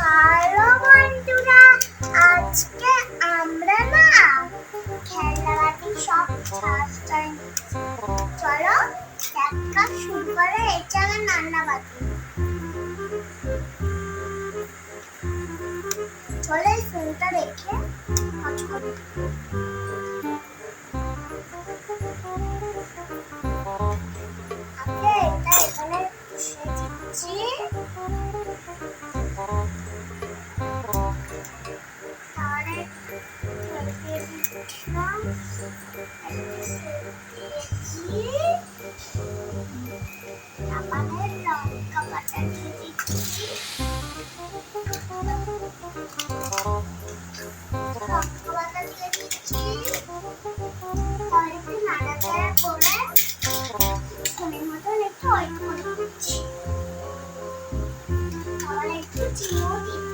Hello বন্ধুরা, আজকে আমরা না খেলনাবাটি সব সাজাই। চলো দেখা শুরু করে। এটা আমার রান্নাবাটি। চলো এই ফোনটা রেখে কাজ করি। আগে এটা এখানে বসিয়ে দিচ্ছি। তাহলে লঙ্কা বাটা দিয়ে দিচ্ছি। লঙ্কা বাটা দিয়ে দিচ্ছি। তাহলে একটু নাড়াচাড়া করে ফোনের মতন একটু অয়েল করে দিচ্ছি। তাহলে একটু চিনিও দিয়ে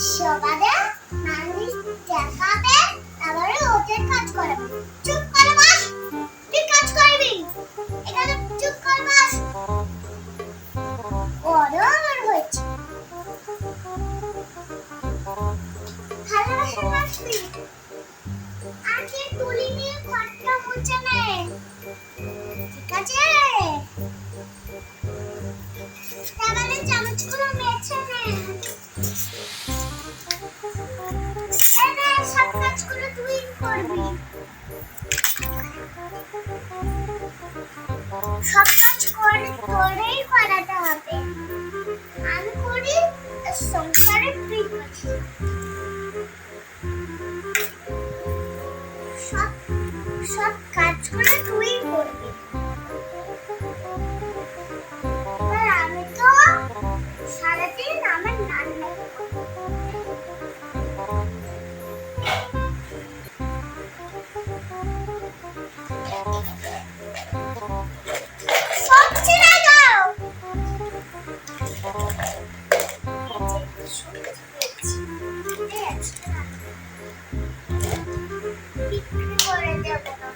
সবারে মানুষ দেখাবে, তারপরে ওদের কাজ করাবে। চুপ করে বস, তুই কাজ করবি এখানে। চুপ করে বস। ওরও আমার হয়েছে। ভালোবাসা বাসবি। আজকে তুলি নিয়ে ঘরটা মুছে নে, ঠিক আছে? তাহলে চামচগুলো মেছে নে। সব কাজগুলো তুই করবি। সব কাজ করেই করাতে হবে। আমি করি, সংসারে তুই করিস। সব কাজগুলো তুই করবি। আর আমি তো সারাদিন আমার রান্না বিক্রি করে দেব না।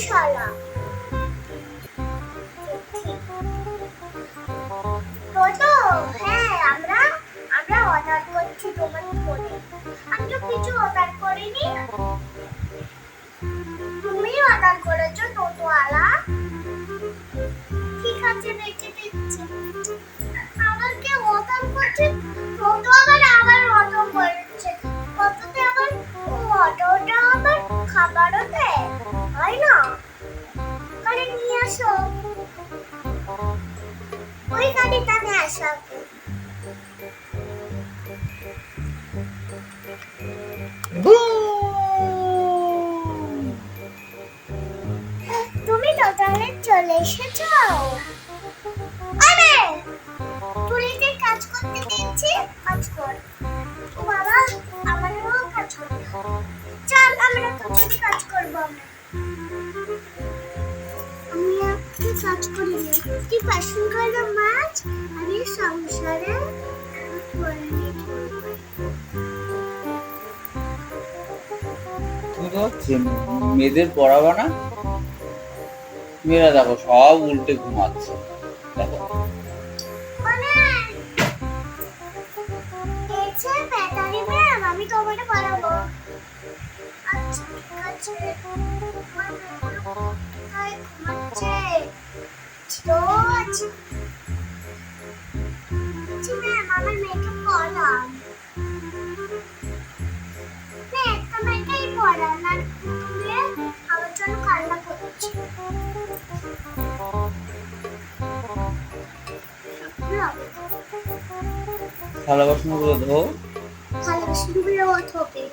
শালা। তো হ্যাঁ, আমরা আমরা অর্ডার করছি তোমার ফোনে। আমি তো কিছু অর্ডার করিনি, তুমি অর্ডার করেছো টোটোওয়ালা। ঠিক আছে, দেখে দিচ্ছি। আমাকে অর্ডার করছে টোটো, আবার অর্ডার করছে কততে, আবার অটোটা আবার খাবারও দেয়, হয় না? গাড়ি নিয়ে আসো, ওই গাড়িটা নিয়ে আসো। তুমি টোটালে চলে এসেছো। আরে তুলিকে কাজ করতে দিয়েছি, কাজ কর। ও বাবা, আমারও কাজ করতে হবে। চল আমরা তো কাজ করবো। আমি একটু কাজ করি, তুই পাশন করো মাছ, আমি সংসারে করে নিয়ে মেয়েদের পড়াবা না? মেয়েরা দেখো সব উল্টে ঘুমাচ্ছে, দেখো। আমি তোমাকে পড়াবো। আচ্ছা ঠিক আছে, ঘুমাচ্ছে তো আছে। ম্যাম, আমার মেয়েকে পড়ান। একটা মেয়েকেই পড়ান, আর আমার জন্য কান্না করছে। থালা বাসনগুলো ধো। থালা বাসনগুলো ও ধোবে,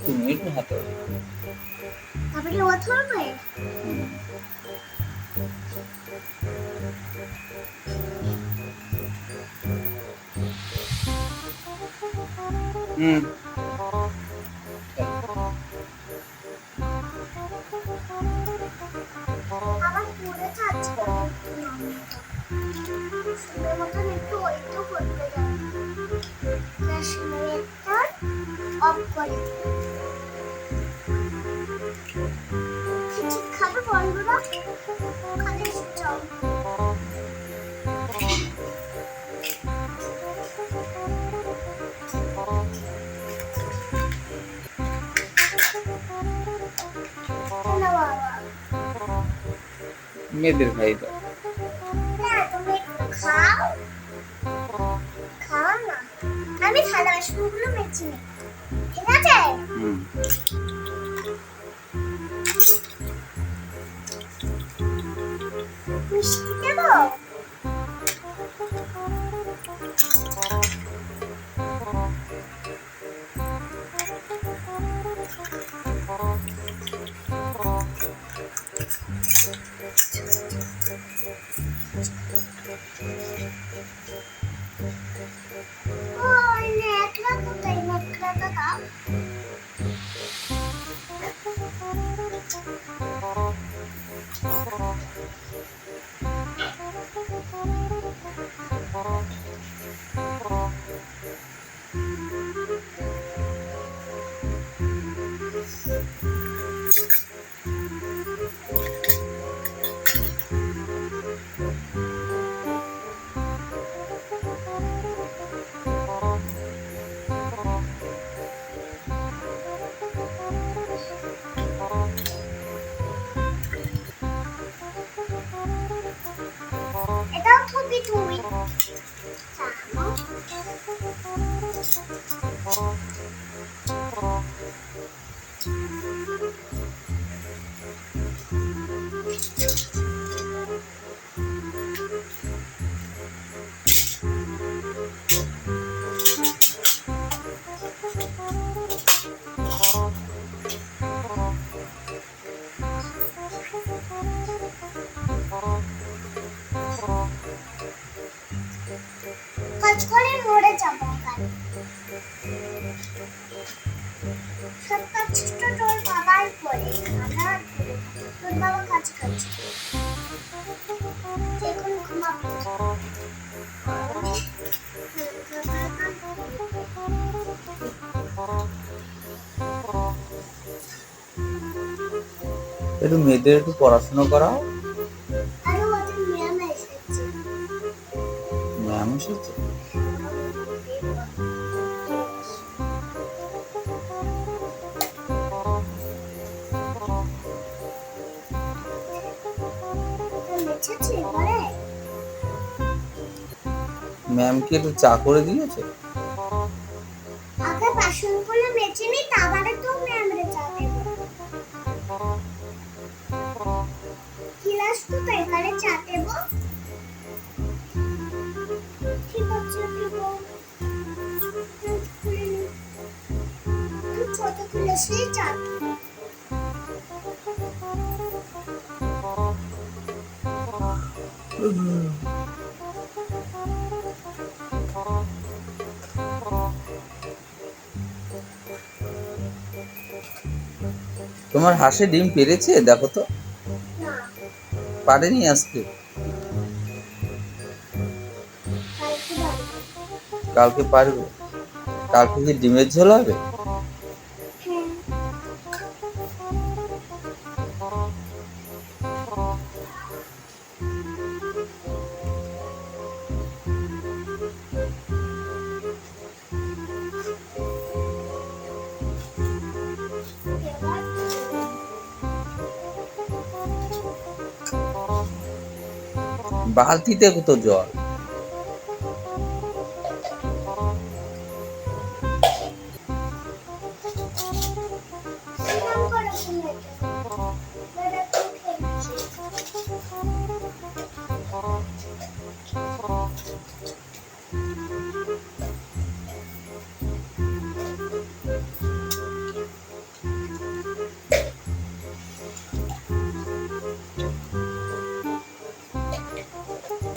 তুমি একটু হাতে তারপরে ও ধরবে। আমার পুরো যাচ্ছে, সুন্দর মতন একটু ওইটু করতে যাবে। একটা অফ করে খাবে বন্ধুরা, খালি যাও। মেয়েদের খাই দাও। তুমি একটু খাও, খাও না। আমি থালা বাসনগুলো মেজে নিই, ঠিক আছে? মিষ্টি দেবো? ওই নেকড়া কোথায়? নেকড়াটা দাও। এটাও থবি তুই। কাজ করে মরে যাবো। সব কাজটা তোর বাবাই করে, তোর বাবা কাজ করছে। এখন ঘুমাবো। একটু মেয়েদের একটু পড়াশোনা করাও। আরে ওদের ম্যাম এসেছে। ম্যাম এসেছে? লিখেছে এবারে ম্যাম কি একটু চা করে দিয়েছে? আগে বাসনগুলো মেজে নি, তারপরে তো ম্যামরে চা দেবো। গিলাস তো এখানে চা দেবো। ঠিক আছে দেবো। ছোট গিলাসে চা দেবো। তোমার হাঁসে ডিম পেড়েছে? দেখো তো। না, পারেনি আজকে? কালকে বাড়ি। কালকে পারবে? কালকে কি ডিমের ঝোল হবে? হ্যাঁ, এবার বালতিতে কত জল। সিরাম করে ফেলেছে। এবার একটু খেয়েছি।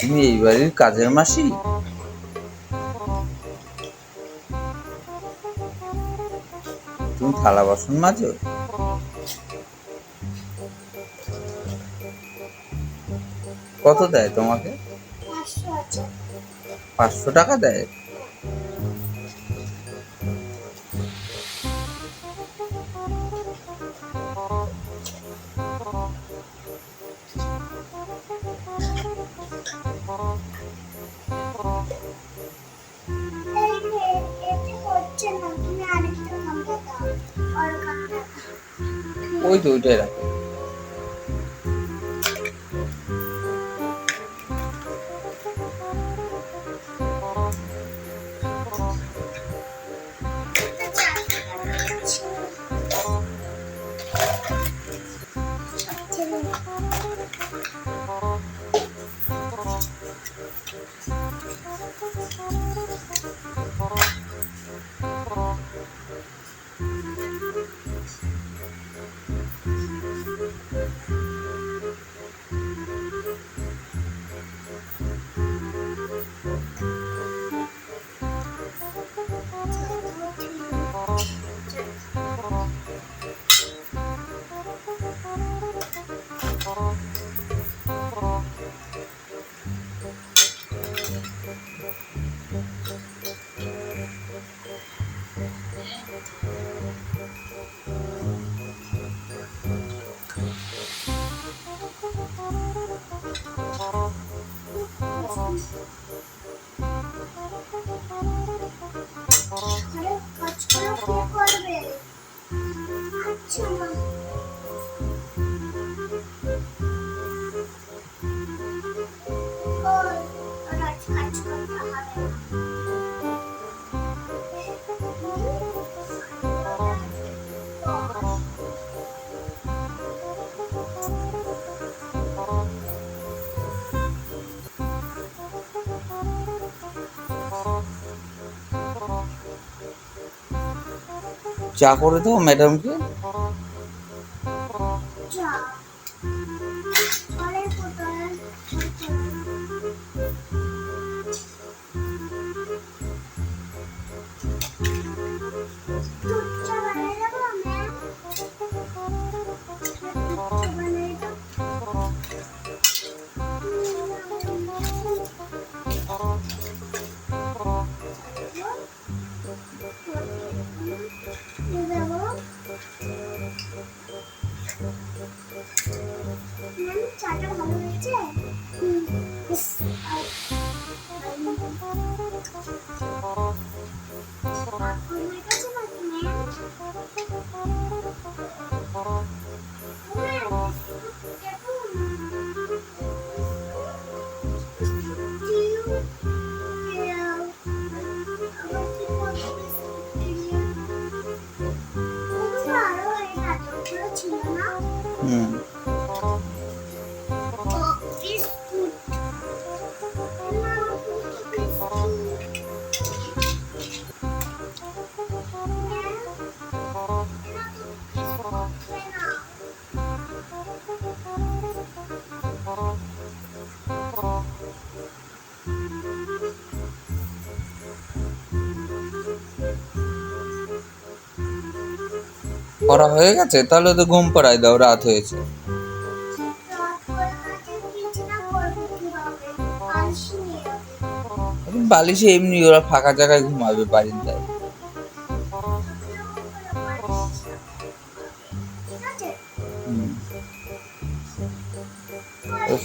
তুমি এই বাড়ির কাজের মাসি? তুমি থালা বাসন মাজো? কত দেয় তোমাকে? 500 আছে। 500 টাকা দেয়? এই যে, এতে হচ্ছে না, তুমি আরেকটা গামলা দাও। আর গামলা দাও। ওই তো ওইটাই রাখো। আরে কাজগুলো কে করবে? আচ্ছা মা। ওই, ওর আজ কাজ করতে হবে না। চা করে দাও ম্যাডামকে। যা। অনেক কোথায় দুধ চা বানিয়ে দেবো ম্যাম? দুধ চা বানিয়ে দাও। দেবো। চাটা ভালো হয়েছে? ইস, হয়ে গেছে নাকি ম্যাম? ছিল না হুম বিস্কুট পড়া হয়ে গেছে, তাহলে তো ঘুম পাড়ায় দাও, রাত হয়েছে। বালিশে এমনি ওরা ফাঁকা জায়গায় ঘুমাবে বারিন্দায়। হুম। উফ,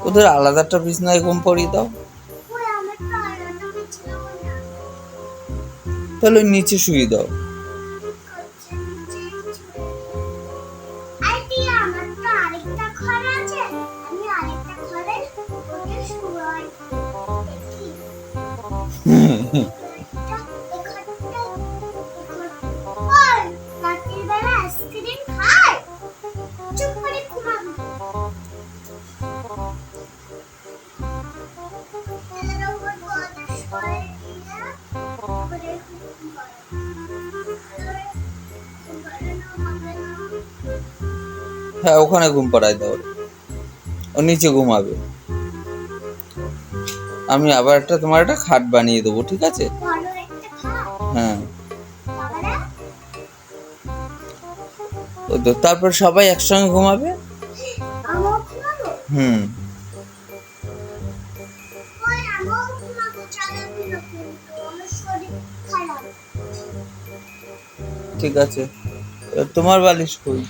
ওদের আলাদা একটা বিছনায় ঘুম পাড়িয়ে দাও, তাহলে ওই নিচে শুয়ে দাও। আরেকটা ঘর আছে, আমি আরেকটা ঘরে ওকে শুয়াই। রাত্রির বেলা আইসক্রিম খায়, চুপ করে ঘুমাবি। এর উপর গলা সরে দিয়ে করে হ্যাঁ, ওখানে ঘুম পাড়ায় দাও, ও নিচে ঘুমাবে। আমি আবার তোমার একটা খাট বানিয়ে দেবো, ঠিক আছে? বড় একটা খাট, হ্যাঁ, তারপরে ওই তো, তারপর সবাই একসঙ্গে ঘুমাবে। আমিও ঘুমাবো। হুম। ওই আমিও ঘুমাবো, চালাবি না কিন্তু, আমার শরীর খারাপ। ঠিক আছে, এবার তোমার বালিশ কই?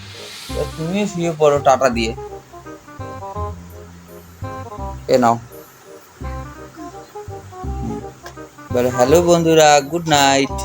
এবার তুমিও শুয়ে পড়ো টাটা দিয়ে। এ নাও। বলে হ্যালো বন্ধুরা, গুড নাইট।